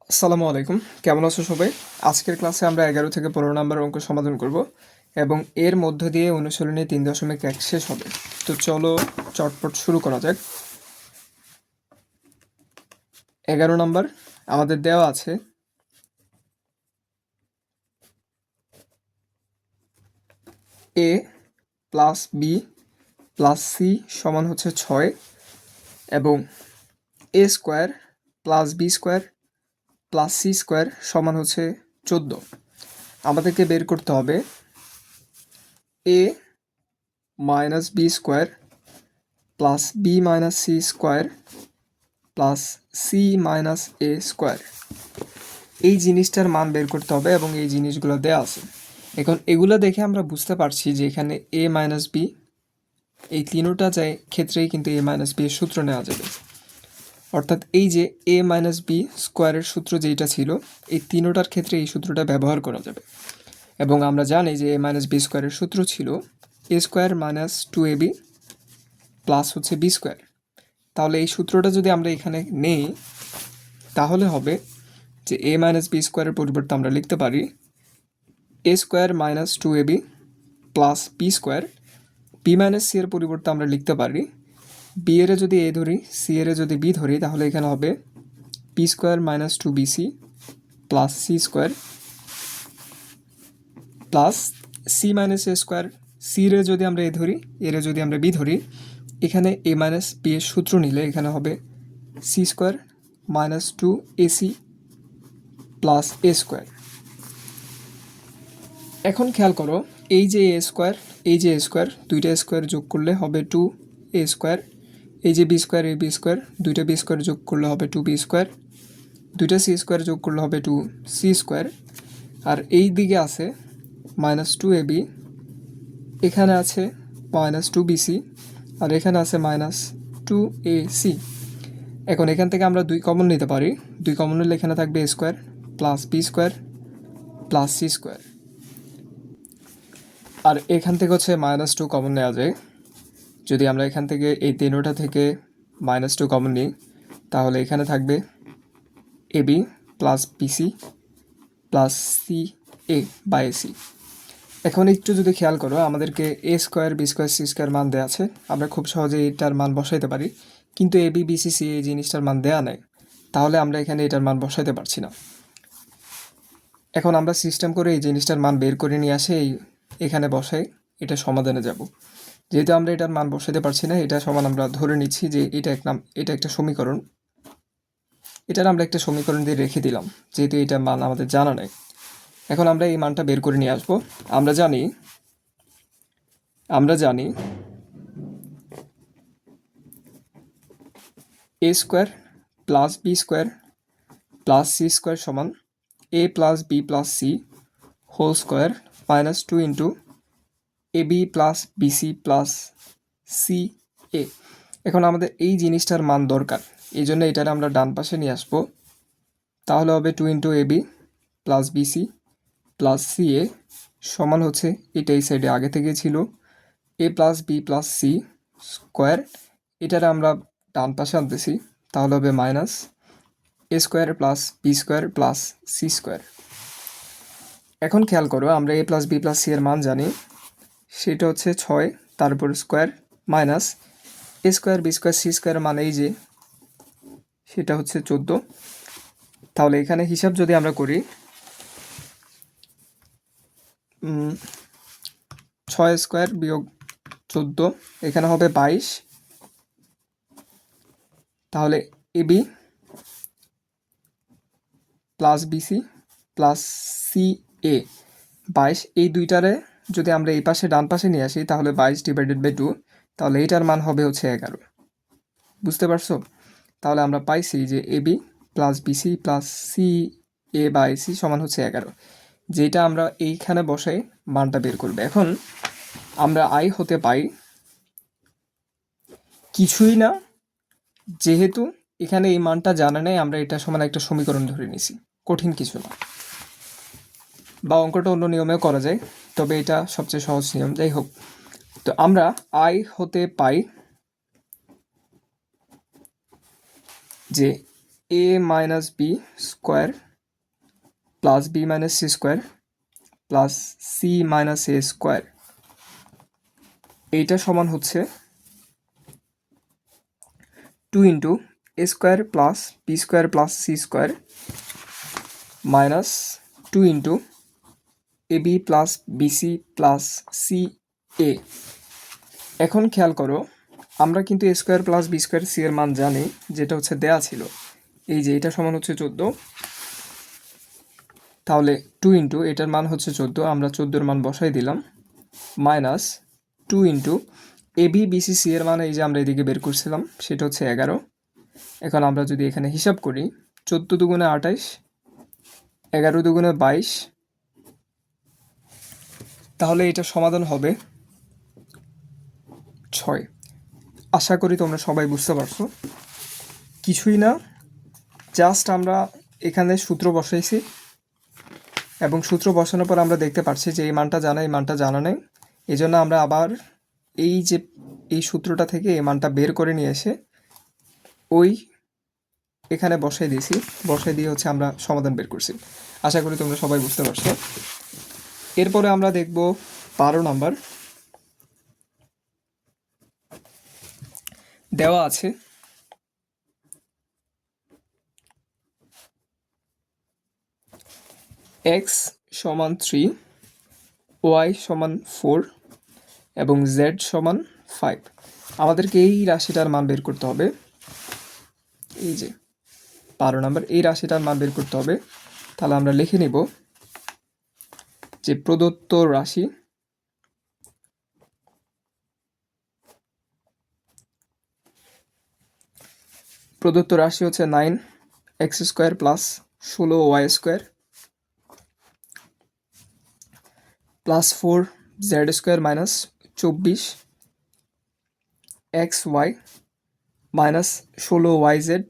আসসালামু আলাইকুম, কেমন আছো সবাই? আজকের ক্লাসে আমরা 11 থেকে 15 নম্বর অঙ্ক সমাধান করব এবং এর মধ্য দিয়ে অনুশীলনী 3.1 শেষ হবে। তো চলো চটপট শুরু করা যাক। 11 নম্বর আমাদের দেওয়া আছে a plus B plus C সমান হচ্ছে 6 এবং a square plus B square plus C square সমান হচ্ছে 14। আমাদেরকে বের করতে হবে a minus B square plus B minus C square plus C minus A square. এই জিনিসটার মান বের করতে হবে এবং এই জিনিসগুলো দেওয়া আছে। এখন এগুলো দেখে আমরা বুঝতে পারছি যে এখানে এ মাইনাস বি এই তিনোটা ক্ষেত্রেই কিন্তু এ মাইনাস বি এর সূত্র নেওয়া যাবে। অর্থাৎ এই যে এ মাইনাস বি স্কোয়ারের সূত্র যেটা ছিল এই তিনোটার ক্ষেত্রে এই সূত্রটা ব্যবহার করা যাবে। এবং আমরা জানি যে এ মাইনাস বি স্কোয়ারের সূত্র ছিল এ স্কোয়ার মাইনাস 2ab প্লাস হচ্ছে বি স্কোয়ার। তাহলে এই সূত্রটা যদি আমরা এখানে নেই তাহলে হবে যে এ মাইনাস বি স্কোয়ারের পরিবর্তে আমরা লিখতে পারি a square minus 2ab plus B square. B minus c এর পরিবর্তে আমরা লিখতে পারি বি এর যদি এ ধরি সি এর যদি বি ধরি তাহলে এখানে হবে b square minus 2bc plus C square plus C minus এ স্কোয়ার। সি রে যদি আমরা এ ধরি এর যদি আমরা বি ধরি এখানে এ মাইনাস বি এর সূত্র নিলে এখানে হবে c square minus 2ac plus a square. এখন খেয়াল করো এই যে এ স্কোয়ার এই যে এ স্কোয়ার দুইটা স্কোয়ার যোগ করলে হবে 2a স্কোয়ার। এই যে বি স্কোয়ার এই বি স্কোয়ার দুইটা বি স্কোয়ার যোগ করলে হবে 2b স্কোয়ার। দুইটা সি স্কোয়ার যোগ করলে হবে 2c স্কোয়ার। আর এই দিকে আছে মাইনাস 2ab, এখানে আছে মাইনাস 2bc আর এখানে আছে মাইনাস 2ac। এখন এখান থেকে আমরা 2 কমন নিতে পারি। 2 কমন নিলে এখানে থাকবে a square plus B square plus C square. আর এখান থেকে হচ্ছে মাইনাস 2 কমন নেওয়া যায়। যদি আমরা এখান থেকে এই তিনোটা থেকে মাইনাস 2 কমন নিই তাহলে এখানে থাকবে ab plus BC plus C A by ac. এখন একটু যদি খেয়াল করো আমাদেরকে a square B square c square মান দেওয়া আছে, আমরা খুব সহজে এটার মান বসাইতে পারি, কিন্তু এ বি বিসি সি এই জিনিসটার মান দেওয়া নেই, তাহলে আমরা এখানে এটার মান বসাইতে পারছি না। এখন আমরা সিস্টেম করে এই জিনিসটার মান বের করে নিয়ে আসে এখানে বসাই এটা সমাধানে যাব। যেহেতু আমরা এটার মান বসাতে পারছি না এটা সমান আমরা ধরে নিচ্ছি যে এটা একটা সমীকরণ, এটার আমরা একটা সমীকরণ দিয়ে রেখে দিলাম যেহেতু এটার মান আমাদের জানা নেই। এখন আমরা এই মানটা বের করে নিয়ে আসবো। আমরা জানি a square plus B square plus C square সমান a plus B plus C whole square minus 2 into a b plus BC plus C a. এখন আমাদের এই জিনিসটার মান দরকার, এই জন্য এটার আমরা ডান পাশে নিয়ে আসবো। তাহলে হবে 2 into a b plus BC plus C a সমান হচ্ছে এটা এই সাইডে আগে থেকে ছিল a plus B plus C square. এটার আমরা ডান পাশে আনতেছি তাহলে হবে মাইনাস এ square plus B square plus C square. এখন খেয়াল করো আমরা এ প্লাস বি প্লাস সি এর মান জানি, সেটা হচ্ছে 6 তারপর স্কোয়ার মাইনাস এ square B square c square মানে এই যে সেটা হচ্ছে 14। তাহলে এখানে হিসাব যদি আমরা করি 6 স্কোয়ার বিয়োগ 14 এখানে হবে 22। তাহলে ab plus BC plus C a 22, এই দুইটারে যদি আমরা এই পাশে ডান পাশে নিয়ে আসি তাহলে 22 ডিভাইডেড বাই 2, তাহলে এইটার মান হবে হচ্ছে 11। বুঝতে পারছো? তাহলে আমরা পাইছি যে AB plus BC plus C A by C সমান হচ্ছে 11, যেটা আমরা এইখানে বসাই মানটা বের করবে। এখন আমরা আই হতে পাই কিছুই না, যেহেতু এখানে এই মানটা জানা নেই আমরা এটা সমান একটা সমীকরণ ধরে নিছি, কঠিন কিছু না। বা অঙ্কটা অন্য নিয়মেও করা যায়, তবে এটা সবচেয়ে সহজ নিয়ম। যাই হোক, তো আমরা আই হতে পাই যে a minus B square plus B minus C square plus C minus A square, এইটা সমান হচ্ছে 2 into a square plus B square plus C square minus 2 into a b plus BC plus C a. এখন খেয়াল করো, আমরা কিন্তু a square plus B square c এর মান জানি, যেটা হচ্ছে দেয়া ছিল, এই যে এটা সমান হচ্ছে 14। তাহলে 2 ইন্টু এটার মান হচ্ছে 14, আমরা 14-র মান বসাই দিলাম, minus 2 into a B BC C এর মান এই যে আমরা এদিকে বের করছিলাম, সেটা হচ্ছে 11। এখন আমরা যদি এখানে হিসাব করি, 14 দুগুণে 28, 11 দুগুণে 22, তাহলে এটা সমাধান হবে 6। আশা করি তোমরা সবাই বুঝতে পারছো। কিছুই না, জাস্ট আমরা এখানে সূত্র বসাইছি এবং সূত্র বসানোর পর আমরা দেখতে পাচ্ছি যে এই মানটা জানা, এই মানটা জানা নেই। এই জন্য আমরা আবার এই সূত্রটা থেকে এই মানটা বের করে নিয়ে এসে ওই এখানে বসাই দিয়েছি, বসাই দিয়ে হচ্ছে আমরা সমাধান বের করছি। আশা করি তোমরা সবাই বুঝতে পারছো। এরপরে আমরা দেখব 12 নাম্বার। দেওয়া আছে x সমান 3, y সমান 4 এবং z সমান 5। আমাদেরকে এই রাশিটার মান বের করতে হবে। এই যে 12 নাম্বার, এই রাশিটার মান বের করতে হবে। তাহলে আমরা লিখে নিব যে প্রদত্ত রাশি হচ্ছে 9x square plus 16y square plus 4z square minus 24xy minus 16yz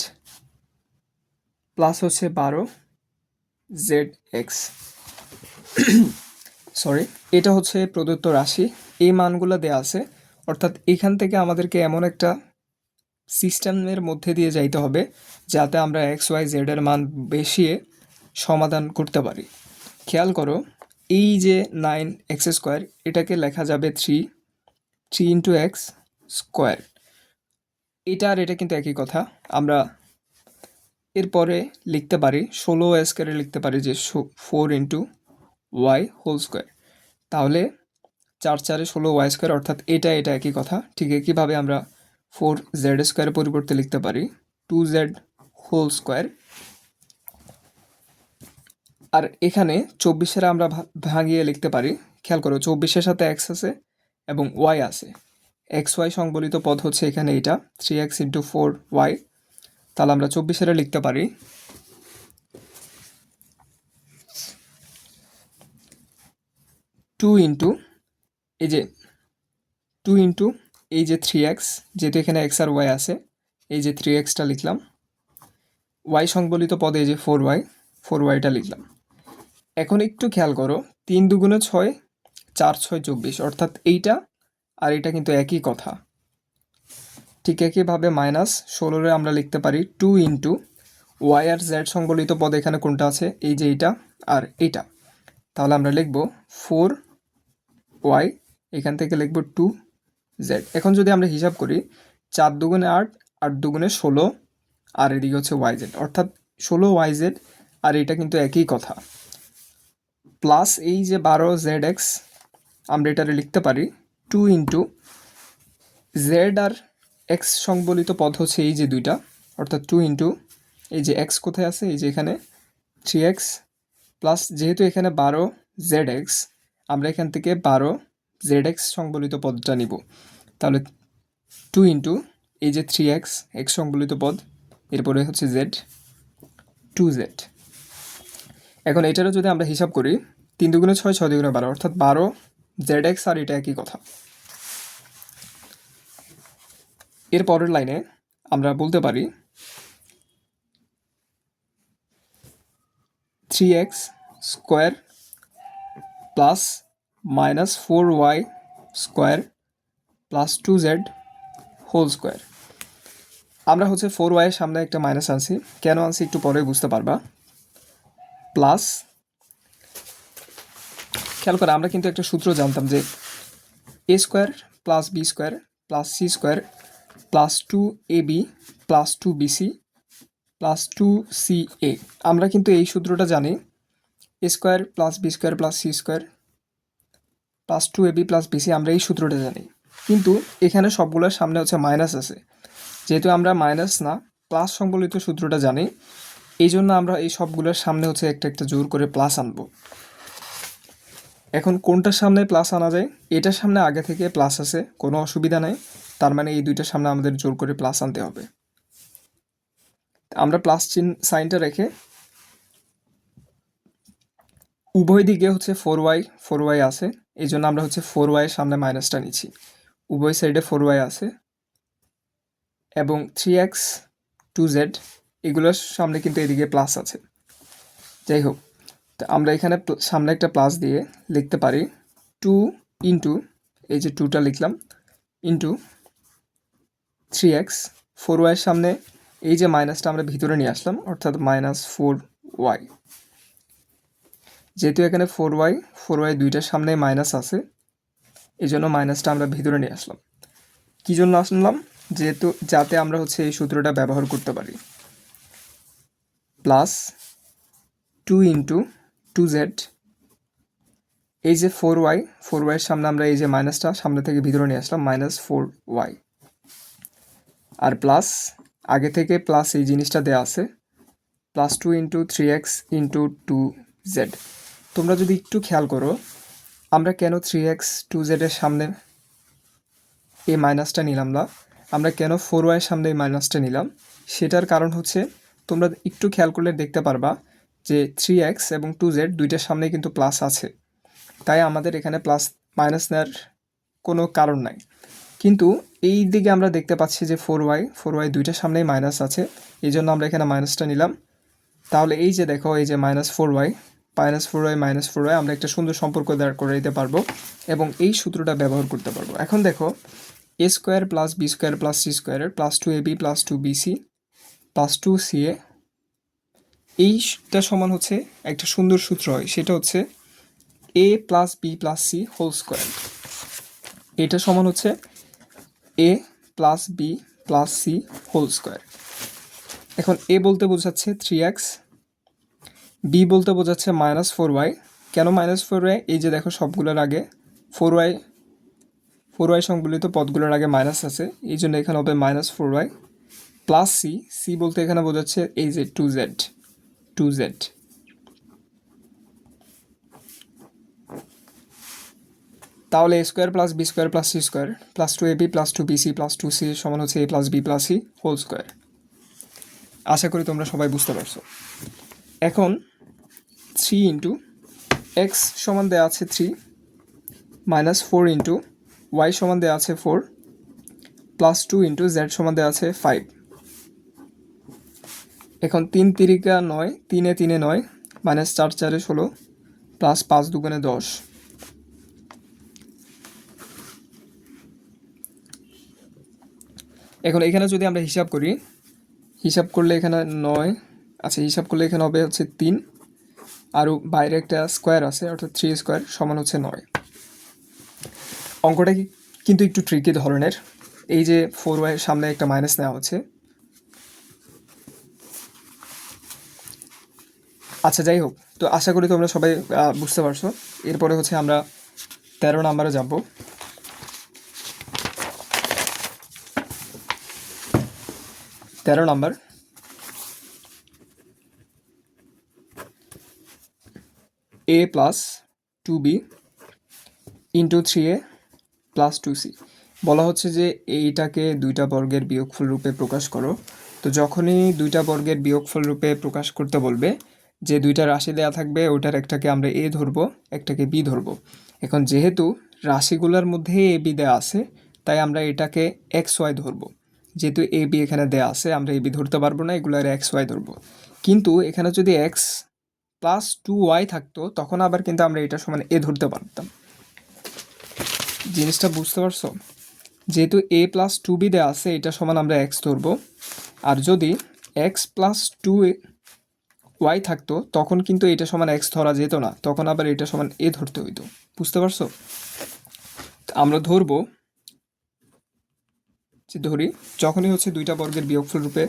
plus হচ্ছে 12zx। সরি, এটা হচ্ছে প্রদত্ত রাশি, এই মানগুলো দেওয়া আছে। অর্থাৎ এখান থেকে আমাদেরকে এমন একটা সিস্টেমের মধ্যে দিয়ে যাইতে হবে যাতে আমরা xyz এর মান বসিয়ে সমাধান করতে পারি। খেয়াল করো, এই যে 9x স্কোয়ার, এটাকে লেখা যাবে 3 ইন্টু এক্স স্কোয়ার। এটা আর এটা কিন্তু একই কথা। আমরা এরপরে লিখতে পারি 16 স্কোয়ারে লিখতে পারি যে 4 ইন্টু ওয়াই হোল স্কোয়ার। তাহলে 4 4 16y স্কোয়ার, অর্থাৎ এটা একই কথা। ঠিক একইভাবে আমরা 4z স্কোয়ারের পরিবর্তে লিখতে পারি 2z হোল স্কোয়ার। আর এখানে 24-এর আমরা ভাঙিয়ে লিখতে পারি। খেয়াল করো, 24-এর সাথে x আছে এবং y আছে। xy সংবলিত পদ হচ্ছে এখানে এটা 3x ইন্টু 4y। তাহলে আমরা 24-এর লিখতে পারি 2 ইন্টু এই যে 2 ইন্টু এই যে 3x, যেহেতু এখানে x আর y আছে, এই যে 3xটা লিখলাম, y সংবলিত পদে এই যে 4yটা লিখলাম। এখন একটু খেয়াল করো, 3 দুগুণে 6, 4 6 24, অর্থাৎ এইটা আর এটা কিন্তু একই কথা। ঠিক একইভাবে মাইনাস 16-রে আমরা লিখতে পারি 2 ইন্টু ওয়াই আর জেড সংবলিত পদ এখানে কোনটা আছে, এই যে এইটা আর এইটা। তাহলে আমরা লিখব 4y, এখান থেকে লিখব 2z। এখন যদি আমরা হিসাব করি, 4 দুগুণে 8, 8 দুগুণে 16, আর এদিকে হচ্ছে yz, অর্থাৎ 16yz, আর এটা কিন্তু একই কথা। প্লাস এই যে 12zx, আমরা এটারে লিখতে পারি 2 ইন্টু জেড আর এক্স সংবলিত পদ হচ্ছে এই যে দুইটা, অর্থাৎ 2 ইন্টু এই যে এক্স কোথায় আছে, এই যে এখানে 3x প্লাস যেহেতু এখানে 12zx, আমরা এখান থেকে 12zx সংবলিত পদটা নিব। তাহলে 2 ইন্টু এই যে 3x এক্স সংবলিত পদ, এরপরে হচ্ছে z 2z। এখন এটারও যদি আমরা হিসাব করি, 3 দুগুণে 6, 6 দুগুণে 12, অর্থাৎ 12zx, আর এটা একই কথা। এর পরের লাইনে আমরা বলতে পারি 3x square plus minus 4y square plus 2z whole square. আমরা হচ্ছে 4y এর সামনে একটা মাইনাস আনছি, কেন আনছি একটু পরে বুঝতে পারবা। প্লাস, খেয়াল করে আমরা কিন্তু একটা সূত্র জানতাম যে a square plus B square plus C square plus 2ab plus 2bc plus 2ca। আমরা কিন্তু এই সূত্রটা জানি, a square plus B square plus C square plus 2ab plus bc, আমরা এই সূত্রটা জানি। কিন্তু এখানে সবগুলোর সামনে হচ্ছে মাইনাস আছে, যেহেতু আমরা মাইনাস না প্লাস সংবলিত সূত্রটা জানি, এই জন্য আমরা এই সবগুলোর সামনে হচ্ছে একটা একটা জোর করে প্লাস আনবো। এখন কোনটার সামনে প্লাস আনা যায়? এটার সামনে আগে থেকে প্লাস আছে, কোনো অসুবিধা নেই, তার মানে এই দুইটার সামনে আমাদের জোর করে প্লাস আনতে হবে। আমরা প্লাস সাইনটা রেখে উভয় দিকে হচ্ছে 4y আছে, এই জন্য আমরা হচ্ছে 4y এর সামনে মাইনাসটা নিচ্ছি। উভয় সাইডে 4y আছে এবং 3x 2z এগুলোর সামনে কিন্তু এদিকে প্লাস আছে। যাই হোক, তো আমরা এখানে সামনে একটা প্লাস দিয়ে লিখতে পারি 2 ইন্টু, এই যে 2টা লিখলাম, ইন্টু 3x 4y এর সামনে এই যে মাইনাসটা আমরা ভিতরে নিয়ে আসলাম, অর্থাৎ -4y। যেহেতু এখানে 4y দুইটার সামনে মাইনাস আছে, এই জন্য মাইনাসটা আমরা ভিতরে নিয়ে আসলাম। কী জন্য আসলাম? যেহেতু যাতে আমরা হচ্ছে এই সূত্রটা ব্যবহার করতে পারি। প্লাস 2 ইন্টু 2z, এই যে 4y এর সামনে আমরা এই যে মাইনাসটা সামনে থেকে ভিতরে নিয়ে আসলাম, -4y। আর প্লাস, আগে থেকে প্লাস এই জিনিসটা দেওয়া আছে, plus 2 into 3x into 2z। তোমরা যদি একটু খেয়াল করো, আমরা কেন 3x 2z এর সামনে এই মাইনাসটা নিলাম না, আমরা কেন 4y এর সামনে এই মাইনাসটা নিলাম, সেটার কারণ হচ্ছে তোমরা একটু খেয়াল করলে দেখতে পারবা যে 3x এবং 2z দুইটার সামনে কিন্তু প্লাস আছে, তাই আমাদের এখানে প্লাস মাইনাস নেওয়ার কোনো কারণ নাই। কিন্তু এই দিকে আমরা দেখতে পাচ্ছি যে 4y দুইটার সামনেই মাইনাস আছে, এই জন্য আমরা এখানে মাইনাসটা নিলাম। তাহলে এই যে দেখো, এই যে -4y আমরা একটা সুন্দর সম্পর্ক দাঁড় করে দিতে পারবো এবং এই সূত্রটা ব্যবহার করতে পারবো। এখন দেখো, a square plus B square plus C square plus 2ab plus 2bc plus 2ca, এইটা সমান হচ্ছে একটা সুন্দর সূত্র হয়, সেটা হচ্ছে a plus B plus C whole square. এটা সমান হচ্ছে a plus B plus C whole square. এখন a বলতে বোঝাচ্ছে 3x, b বলতে বোঝাচ্ছে -4y। কেন -4y? এই যে দেখো, সবগুলোর আগে 4y সংবলিত পদগুলোর আগে মাইনাস আছে, এই জন্য এখানে হবে -4y প্লাস সি বলতে এখানে বোঝাচ্ছে এই যে 2z। তাহলে a square plus B square plus C square plus 2ab plus 2bc plus 2c সমান হচ্ছে a plus B plus C whole square. আশা করি তোমরা সবাই বুঝতে পারছো। এখন 3 ইন্টু x সমান দেওয়া আছে 3, -4 ইন্টু y সমান দেওয়া আছে 4, প্লাস 2 ইন্টু z সমান দেওয়া আছে 5। এখন 3 তিরিকা 9, 3 3 9, -4 4 16, প্লাস 5 2 10। এখন এখানে যদি আমরা হিসাব করি, হিসাব করলে এখানে 9, আচ্ছা হিসাব করলে এখানে হবে হচ্ছে 3, আর বাইরে একটা স্কোয়ার আছে, অর্থাৎ 3 স্কোয়ার সমান হচ্ছে 9। অঙ্কটা কিন্তু একটু ট্রিকি ধরনের। এই যে 4y এর সামনে একটা মাইনাস নেওয়া হচ্ছে। আচ্ছা যাই হোক, তো আশা করি তোমরা সবাই বুঝতে পারছো। এরপরে হচ্ছে আমরা 13 নাম্বারে যাব। 13 number, a plus 2b into 3a plus 2c। বলা হচ্ছে যে এইটাকে দুইটা বর্গের বিয়োগফল রূপে প্রকাশ করো। তো যখনই দুইটা বর্গের বিয়োগফল রূপে প্রকাশ করতে বলবে, যে দুইটা রাশি দেওয়া থাকবে ওটার একটাকে আমরা a ধরবো, একটাকে b ধরবো। এখন যেহেতু রাশিগুলোর মধ্যে a b দেওয়া আছে, তাই আমরা এটাকে xy ধরবো। যেহেতু a b এখানে দেওয়া আছে, আমরা a b ধরতে পারবো না, এগুলোর xy ধরবো। কিন্তু এখানে যদি x প্লাস 2y থাকতো, তখন আবার কিন্তু আমরা এটা সমান a ধরতে পারতাম। জিনিসটা বুঝতে পারছো? যেহেতু a প্লাস টু বি দেওয়া আছে এটা সমান আমরা এক্স ধরবো, আর যদি এক্স প্লাস টু ওয়াই থাকতো তখন কিন্তু এটা সমান এক্স ধরা যেত না, তখন আবার এটা সমান এ ধরতে হইতো। বুঝতে পারছো? আমরা ধরবো যে ধরি যখনই হচ্ছে দুইটা বর্গের বিয়োগফল রূপে,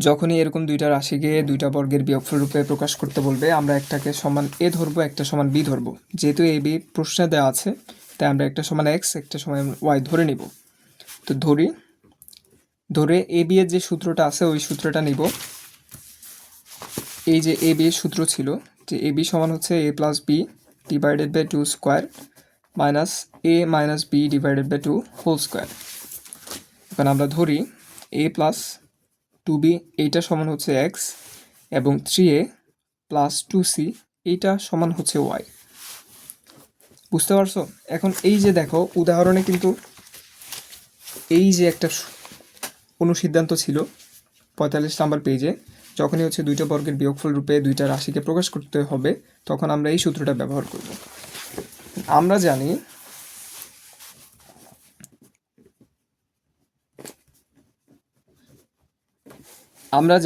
যখনই এরকম দুইটা রাশিকে দুইটা বর্গের বিয়োগফল রূপে প্রকাশ করতে বলবে, আমরা একটাকে সমান এ ধরবো, একটা সমান বি ধরবো। যেহেতু এ বি প্রশ্নে দেওয়া আছে তাই আমরা একটা সমান এক্স একটা সমান ওয়াই ধরে নিব। তো ধরে এ বি এর যে সূত্রটা আছে ওই সূত্রটা নিব। এই যে এ বি এর সূত্র ছিল যে এ বি সমান হচ্ছে a plus b divided by two square minus a minus b divided by two whole square. এখন আমরা ধরি এ প্লাস টু বি এইটা সমান হচ্ছে এক্স এবং থ্রি এ প্লাস টু সি এইটা সমান হচ্ছে ওয়াই। বুঝতে পারছো? এখন এই যে দেখো উদাহরণে কিন্তু এই যে একটা অনুসিদ্ধান্ত ছিল 45 নাম্বার পেজে, যখনই হচ্ছে দুইটা বর্গের বিয়োগফল রূপে দুইটা রাশিকে প্রকাশ করতে হবে তখন আমরা এই সূত্রটা ব্যবহার করব। আমরা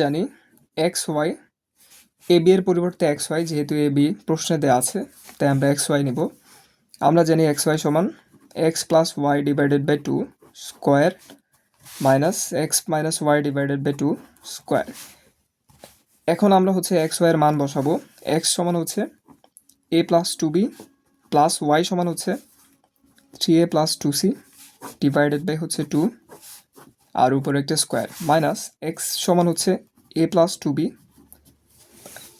জানি এক্স ওয়াই, এ বি এর পরিবর্তে এক্স ওয়াই, যেহেতু এ বি প্রশ্নে দেওয়া আছে তাই আমরা এক্স ওয়াই নেব। আমরা জানি এক্স ওয়াই সমান X plus Y divided by two square minus X minus Y divided by two square. এখন আমরা হচ্ছে এক্স ওয়াইয়ের মান বসাবো। এক্স সমান হচ্ছে a plus two b plus y সমান হচ্ছে three A plus two C divided by হচ্ছে টু আর উপরে একটা স্কোয়ার মাইনাস এক্স সমান হচ্ছে a plus two b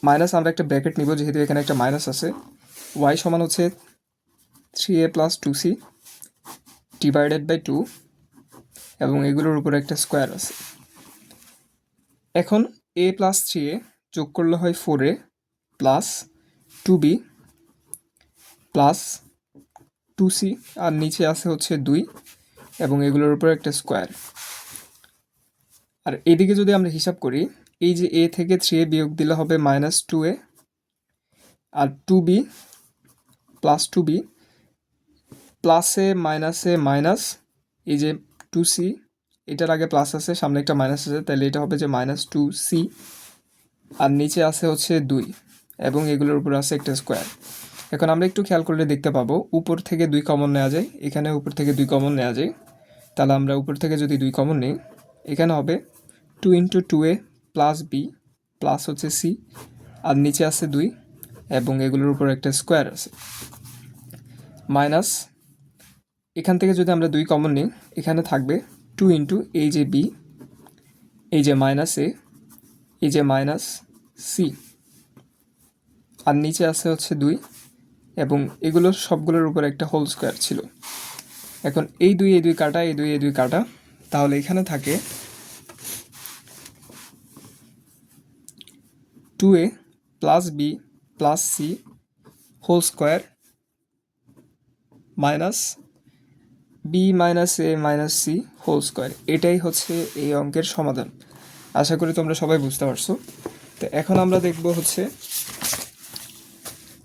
minus আমরা একটা ব্র্যাকেট নিব যেহেতু এখানে একটা মাইনাস আছে, ওয়াই সমান হচ্ছে three A plus two C divided by two এবং এগুলোর উপরে একটা স্কোয়ার আছে। এখন এ প্লাস থ্রি এ যোগ করলে হয় four a plus two b plus two c আর নিচে আছে হচ্ছে দুই এবং এগুলোর উপরে একটা স্কোয়ার। আর এদিকে যদি আমরা হিসাব করি, এই যে এ থেকে থ্রি এ বিয়োগ দিলে হবে মাইনাস টু এ আর two b plus two b প্লাসে মাইনাসে মাইনাস, এই যে টু সি এটার আগে প্লাস আছে সামনে একটা মাইনাস আছে তাহলে এটা হবে যে মাইনাস টু সি আর নিচে আছে হচ্ছে দুই এবং এগুলোর উপরে আছে একটা স্কোয়ার। এখন আমরা একটু খেয়াল করলে দেখতে পাবো উপর থেকে দুই কমন নেওয়া যায়, এখানে উপর থেকে দুই কমন নেওয়া যায়, তাহলে আমরা উপর থেকে যদি দুই কমন নিই এখানে হবে two into two a plus B plus হচ্ছে সি আর নিচে আছে দুই এবং এগুলোর উপর একটা স্কোয়ার আছে মাইনাস এখান থেকে যদি আমরা দুই কমন নিই এখানে থাকবে টু ইন্টু এই যে বি এই যে মাইনাস এ এই যে মাইনাস সি আর নিচে আছে হচ্ছে দুই এবং এগুলো সবগুলোর উপর একটা হোল স্কোয়ার ছিল। এখন এই দুই কাটা এই দুই কাটা, তাহলে এখানে থাকে two a plus B plus C whole square minus b minus a minus c whole square. এটাই হচ্ছে এই অঙ্কের সমাধান। আশা করি তোমরা সবাই বুঝতে পারছো। তো এখন আমরা দেখব হচ্ছে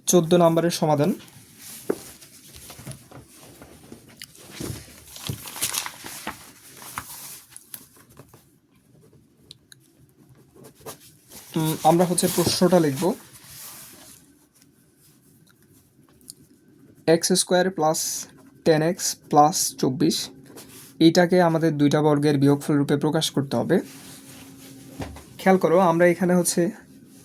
14 নম্বরের সমাধান। আমরা হচ্ছে প্রশ্নটা লিখব x square plus 10x plus 24 এইটাকে আমাদের দুইটা বর্গের বিয়োগফল রূপে প্রকাশ করতে হবে। খেয়াল করো আমরা এখানে হচ্ছে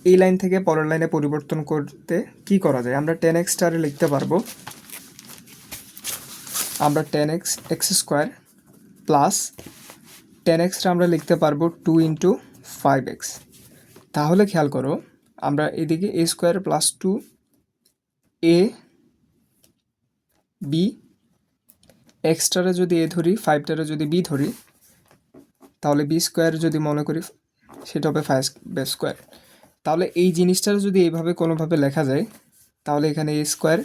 এই লাইন থেকে পরের লাইনে পরিবর্তন করতে কি করা যায়, আমরা 10x টারে লিখতে পারবো, আমরা 10x এক্স স্কোয়ার প্লাস 10xটা আমরা লিখতে পারবো 2 ইন্টু 5x। তাহলে খেয়াল করো আমরা এদিকে এ স্কোয়ার প্লাস 2 এ বি এক্সটারে যদি এ ধরি 5টারে যদি বি ধরি তাহলে বি স্কোয়ার যদি মনে করি সেটা হবে 5 স্কোয়ার। তাহলে এই জিনিসটার যদি এইভাবে কোনোভাবে লেখা যায় তাহলে এখানে a square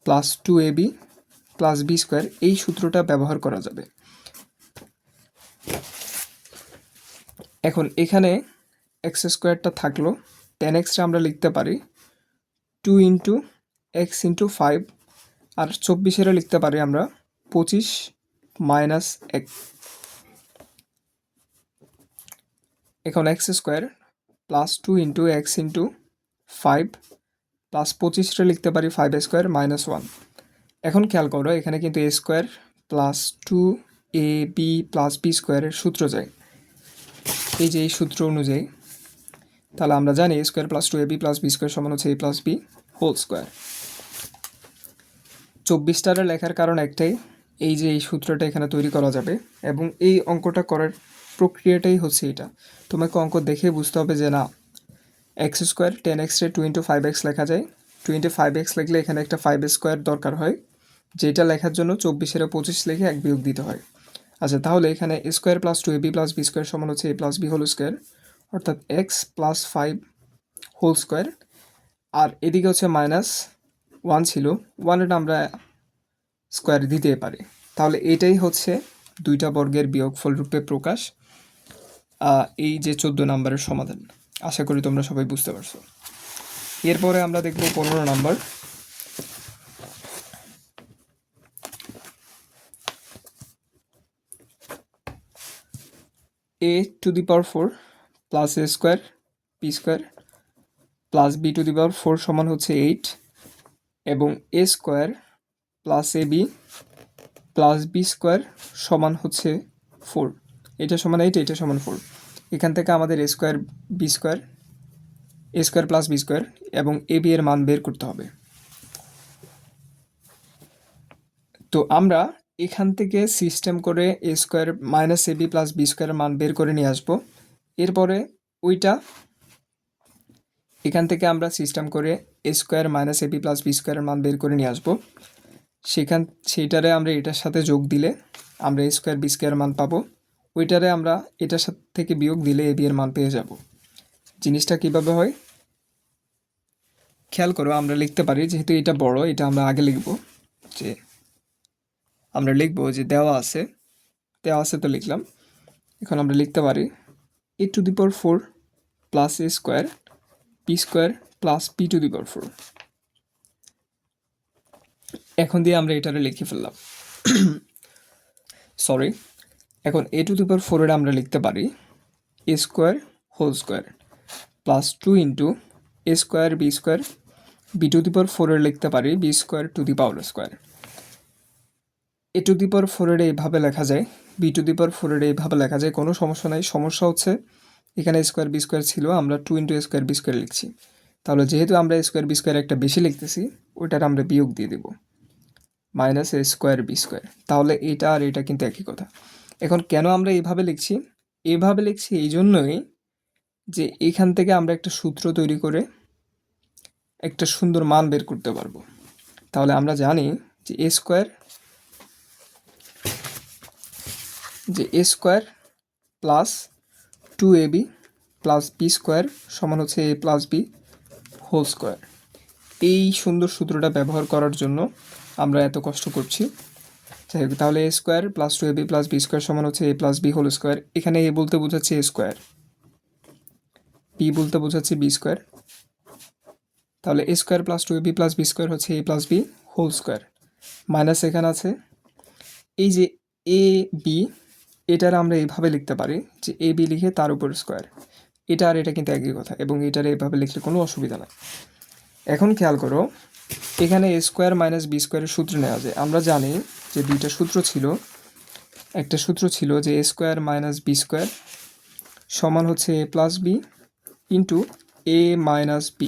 plus 2ab plus B square এই সূত্রটা ব্যবহার করা যাবে। এখন এখানে এক্স স্কোয়ারটা থাকলো, 10xটা আমরা লিখতে পারি 2 ইন্টু এক্স ইন্টু 5 আর 24 লিখতে পারি আমরা 25 মাইনাস 1। এখন x square plus 2 into x into 5 plus 25 লিখতে পারি 5 স্কোয়ার মাইনাস 1। এখন খেয়াল করো এখানে কিন্তু a square plus 2ab plus b স্কোয়ারের সূত্র যায়, এই যে এই সূত্র অনুযায়ী। তাহলে আমরা জানি a square plus 2ab plus B square সমান হচ্ছে a plus b whole square. 24টারে লেখার কারণ একটাই, এই যে এই সূত্রটা এখানে তৈরি করা যাবে এবং এই অঙ্কটা করার প্রক্রিয়াটাই হচ্ছে এটা। তোমাকে অঙ্ক দেখে বুঝতে হবে যে না, এক্স স্কোয়ার 10x রে 2 ইন্টু 5x লেখা যায়, 2 ইন্টু 5x লিখলে এখানে একটা 5 স্কোয়ার দরকার হয়, যেটা লেখার জন্য 24 25 লিখে 1 বিয়োগ দিতে হয়। আচ্ছা, তাহলে এখানে a square plus 2ab plus B square সমান হচ্ছে a plus b whole square, অর্থাৎ এক্স প্লাস 5 হোল স্কোয়ার। আর এদিকে হচ্ছে মাইনাস 1 ছিল, 1 আমরা স্কোয়ার দিতে পারি। তাহলে এটাই হচ্ছে দুইটা বর্গের বিয়োগফল রূপে প্রকাশ, এই যে 14 নম্বরের সমাধান। আশা করি তোমরা সবাই বুঝতে পারছো। এরপরে আমরা দেখব 15 নম্বর। a to the power 4 plus a square B square plus b to the power 4 সমান হচ্ছে 8 এবং a square plus a b plus B square সমান হচ্ছে 4। এটা সমান 8, এটা সমান 4। এখান থেকে আমাদের এ স্কোয়ার বি স্কোয়ার, এ স্কোয়ার প্লাস বি স্কোয়ার এবং এ বি এর মান বের করতে হবে। তো আমরা এখান থেকে সিস্টেম করে এ স্কোয়ার মাইনাস এ বি প্লাস বি স্কোয়ারের মান বের করে নিয়ে আসবো। এরপরে ওইটা এখান থেকে আমরা সিস্টেম করে এ স্কোয়ার মাইনাস এ বি প্লাস বি স্কোয়ারের মান বের করে নিয়ে আসবো। সেইটারে আমরা এটার সাথে যোগ দিলে আমরা এ স্কোয়ার বি স্কোয়ারের মান পাবো, ওইটারে আমরা এটার সাথে থেকে বিয়োগ দিলে এ বি এর মান পেয়ে যাব। জিনিসটা কিভাবে হয় খেয়াল করো, আমরা লিখতে পারি, যেহেতু এটা বড় এটা আমরা আগে লিখব, যে আমরা লিখব যে দেওয়া আছে তো লিখলাম। এখন আমরা লিখতে পারি a to the power 4 plus a square p square plus p to the power 4। এখন দিয়ে আমরা এটারে লিখে ফেললাম, সরি। এখন এ টু দি পাওয়ার 4 আমরা লিখতে পারি a square whole square plus 2 into a square b to the power 4 লিখতে পারি b square to the power square. A to the power 4 এইভাবে লেখা যায়, বি টু দি পাওয়ার 4 এইভাবে লেখা যায়, কোনো সমস্যা নাই। সমস্যা হচ্ছে এখানে স্কোয়ার বি স্কোয়ার ছিল, আমরা 2 ইন্টু স্কোয়ার বি স্কোয়ার লিখছি। তাহলে যেহেতু আমরা স্কোয়ার বি স্কোয়ার একটা বেশি লিখতেছি, ওইটার আমরা বিয়োগ দিয়ে দেব, মাইনাস এ স্কোয়ার বি স্কোয়ার। তাহলে এটা আর এটা কিন্তু একই কথা। এখন কেন আমরা এইভাবে লিখছি এই জন্যই যে এখান থেকে আমরা একটা সূত্র তৈরি করে একটা সুন্দর মান বের করতে পারবো। তাহলে আমরা জানি যে a square plus 2ab plus B square সমান হচ্ছে a plus b whole square. এই সুন্দর সূত্রটা ব্যবহার করার জন্য আমরা এত কষ্ট করছি। তাহলে a square plus 2ab plus B square সমান হচ্ছে a plus b whole square. এখানে এ বলতে বোঝাচ্ছে এ স্কোয়ার, বি বলতে বোঝাচ্ছে বি স্কোয়ার। তাহলে a square plus 2ab plus B square হচ্ছে a plus b whole square, minus এখানে আছে এই যে এ বি, এটার আমরা এইভাবে লিখতে পারি যে এ বি লিখে তার উপর স্কোয়ার। এটা আর এটা কিন্তু একই কথা, এবং এটার এইভাবে লিখলে কোনো অসুবিধা নেই। এখন খেয়াল করো, এখানে এ স্কোয়ার মাইনাস বি স্কোয়ারের সূত্র নেওয়া যায়। আমরা জানি যে দুইটা সূত্র ছিল, একটা সূত্র ছিল যে a square minus B square সমান হচ্ছে a plus B into A minus B.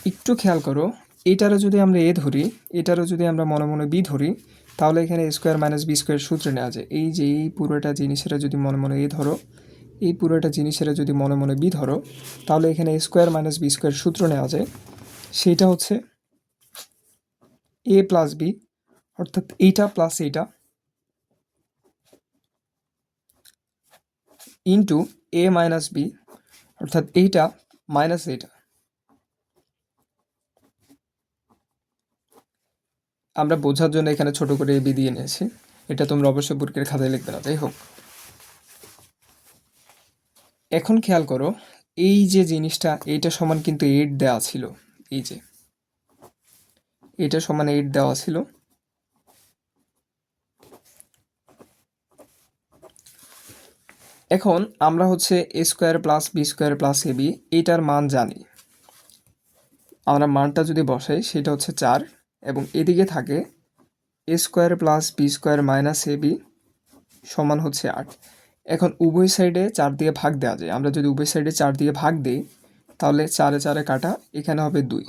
একটু খেয়াল করো, এটারও যদি আমরা এ ধরি, এটারও যদি আমরা মনে মনে বি ধরি, তাহলে এখানে a square minus B square সূত্রে নেওয়া যায়। এই যে এই পুরোটা জিনিসেরা যদি মনে মনে এ ধরো, এই পুরোটা জিনিসেরা যদি মনে মনে বি ধরো, তাহলে এখানে a square minus B square সূত্র নেওয়া যায়। সেইটা হচ্ছে এ প্লাস বি, অর্থাৎ এইটা প্লাস এইটা ইন্টু এ মাইনাস বি, অর্থাৎ এইটা মাইনাস এইটা। আমরা বোঝার জন্য এখানে ছোট করে এ বি দিয়ে নিয়েছি, এটা তোমরা অবশ্যই বুকের খাতায় লিখবে না, যাই হোক। এখন খেয়াল করো, এই যে জিনিসটা, এইটা সমান কিন্তু 8 দেওয়া ছিল, এই যে এটা সমান 8 দেওয়া ছিল। এখন আমরা হচ্ছে a square plus B square plus ab এইটার মান জানি। আমরা মানটা যদি বসাই সেটা হচ্ছে 4 এবং এদিকে থাকে a square plus B square minus ab সমান হচ্ছে 8। এখন উভয় সাইডে 4 দিয়ে ভাগ দেওয়া যায়। আমরা যদি উভয় সাইডে 4 দিয়ে ভাগ দিই তাহলে 4 4 কাটা, এখানে হবে 2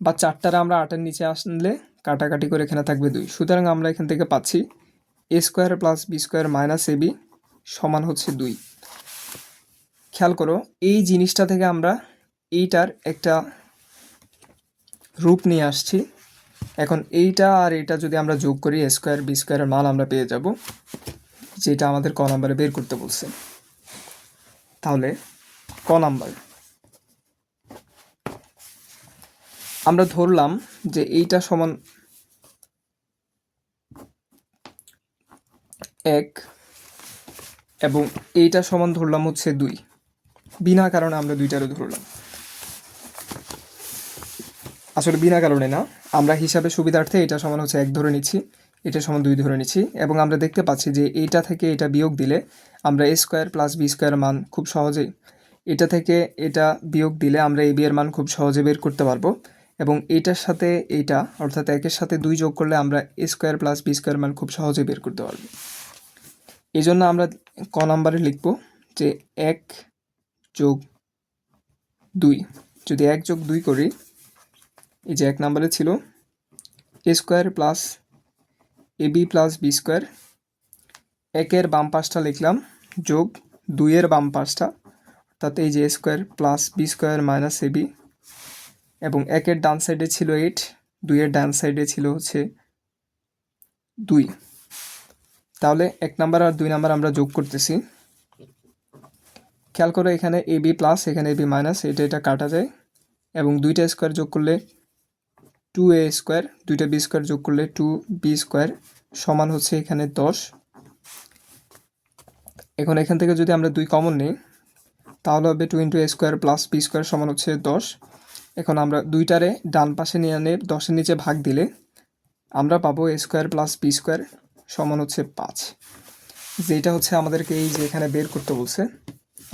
বা 4টার আমরা 8-এর নিচে আসলে কাটাকাটি করে এখানে থাকবে 2। সুতরাং আমরা এখান থেকে পাচ্ছি a square plus B square minus ab সমান হচ্ছে 2। খেয়াল করো, এই জিনিসটা থেকে আমরা এইটার একটা রূপ নিয়ে আসছি। এখন এইটা আর এটা যদি আমরা যোগ করি a স্কোয়ার বি স্কোয়ারের মান আমরা পেয়ে যাব, যেটা আমাদের ক নাম্বারে বের করতে বলছে। তাহলে ক নাম্বার আমরা ধরলাম যে এইটা সমান 1 এবং এইটা সমান ধরলাম হচ্ছে 2। বিনা কারণে আমরা দুইটারও ধরলাম, আসলে বিনা কারণে না, আমরা হিসাবে সুবিধার্থে এটা সমান হচ্ছে 1 ধরে নিচ্ছি, এটা সমান 2 ধরে নিচ্ছি। এবং আমরা দেখতে পাচ্ছি যে এইটা থেকে এটা বিয়োগ দিলে আমরা a square plus B square মান খুব সহজেই, এটা থেকে এটা বিয়োগ দিলে আমরা ab এর মান খুব সহজে বের করতে পারবো। এবং এইটার সাথে এইটা অর্থাৎ 1-এর সাথে 2 যোগ করলে আমরা a square plus B square মান খুব সহজে বের করতে পারবো। এই জন্য আমরা ক নাম্বারে লিখব যে 1 যোগ 2। যদি 1 যোগ 2 করি, এই যে 1 নাম্বারে ছিল a square plus ab plus B square, 1-এর বাম পাশটা লিখলাম যোগ 2-এর বাম পাশটা, অর্থাৎ এই যে a square plus B square minus ab, এবং 1-এর ডান সাইডে ছিল 8, 2-এর ডান সাইডে ছিল হচ্ছে 2। তাহলে 1 নাম্বার আর 2 নাম্বার আমরা যোগ করতেছি। খেয়াল করো, এখানে ab প্লাস এখানে ab মাইনাস, এটা কাটা যায় এবং 2টা স্কোয়ার যোগ করলে 2a স্কোয়ার, 2টা বি স্কোয়ার যোগ করলে 2b স্কোয়ার সমান হচ্ছে এখানে 10। এখন এখান থেকে যদি আমরা 2 কমন নিই তাহলে হবে 2 × a square plus B square সমান হচ্ছে 10। এখন আমরা 2টারে ডান পাশে নিয়ে এনে 10-এর নিচে ভাগ দিলে আমরা পাবো a square plus B square সমান হচ্ছে 5, যেটা হচ্ছে আমাদেরকে এই যে এখানে বের করতে বলছে,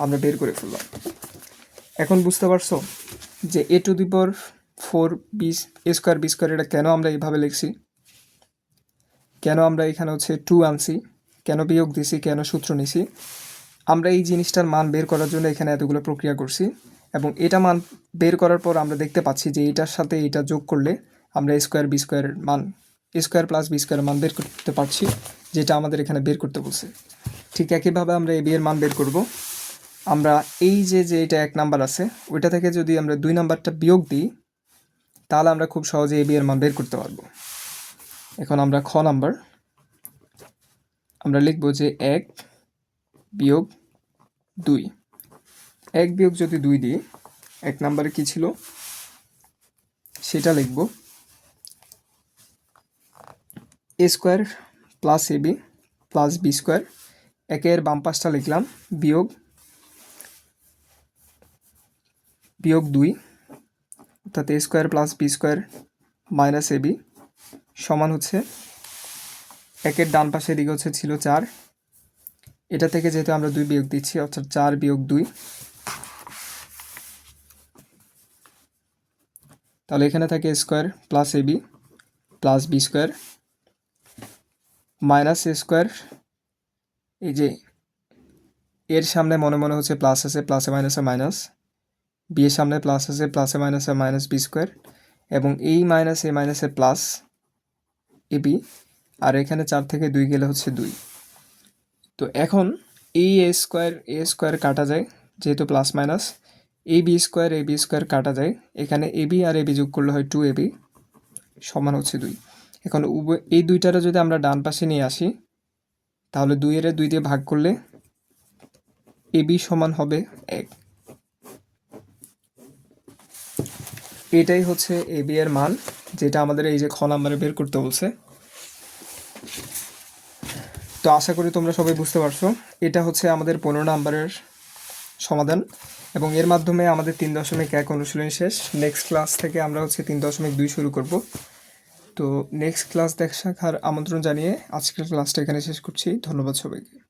আমরা বের করে ফেললাম। এখন বুঝতে পারছো যে a to the power 4 B a square B square এটা কেন আমরা এইভাবে লিখছি, কেন আমরা এখানে হচ্ছে 2 আনছি, কেন বিয়োগ দিছি, কেন সূত্র নিছি। আমরা এই জিনিসটার মান বের করার জন্য এখানে এতগুলো প্রক্রিয়া করছি এবং এটা মান বের করার পর আমরা দেখতে পাচ্ছি যে এটার সাথে এটা যোগ করলে আমরা a স্কোয়ার বি স্কোয়ারের মান, a স্কোয়ার প্লাস বি স্কোয়ারের মান বের করতে পারছি, যেটা আমাদের এখানে বের করতে বলছে। ঠিক একইভাবে আমরা ab এর মান বের করব। আমরা এই যে এটা 1 নাম্বার আছে ওইটা থেকে যদি আমরা 2 নাম্বারটা বিয়োগ দিই তাহলে আমরা খুব সহজে ab এর মান বের করতে পারবো। এখন আমরা খ নাম্বার আমরা লিখব যে 1 বিয়োগ 2। 1 বিয়োগ যদি 2 দিই, 1 নাম্বারে কি ছিল সেটা লিখব a square plus ab plus B square, 1-এর বাম পাশটা লিখলাম বিয়োগ 2, অর্থাৎ a square plus B square minus ab সমান হচ্ছে 1-এর ডান পাশের দিকে হচ্ছে ছিল 4, এটা থেকে যেহেতু আমরা 2 বিয়োগ দিচ্ছি অর্থাৎ 4 বিয়োগ 2, তাহলে এখানে থাকে a square plus ab plus B square minus a square, এই যে এর সামনে মনে মনে হচ্ছে প্লাস আছে, প্লাসে মাইনাসে মাইনাস, বি এর সামনে প্লাস আছে, প্লাসে মাইনাসে মাইনাস বি স্কোয়ার, এবং এই মাইনাস এ মাইনাসে প্লাস ab, আর এখানে 4 থেকে 2 গেলে হচ্ছে 2। তো এখন এই a স্কোয়ার কাটা যায় যেহেতু প্লাস মাইনাস, ab স্কোয়ার কাটা যায়, এখানে ab আর ab যোগ করলে হয় 2ab সমান হচ্ছে 2। এখন এই দুইটারে যদি আমরা ডান পাশে নিয়ে আসি তাহলে 2-এর 2 দিয়ে ভাগ করলে ab সমান হবে 1। এটাই হচ্ছে ab এর মান, যেটা আমাদের এই যে খ নাম্বারে বের করতে বলছে। তো আশা করি তোমরা সবাই বুঝতে পারছো, এটা হচ্ছে আমাদের 15 নাম্বারের সমাধান। এবং এর মাধ্যমে আমাদের 3.1 অনুশীলনী শেষ। নেক্সট ক্লাস থেকে আমরা হচ্ছে 3.2 শুরু করব। তো নেক্সট ক্লাস দেখার আমন্ত্রণ জানিয়ে আজকের ক্লাসটা এখানে শেষ করছি। ধন্যবাদ সবাইকে।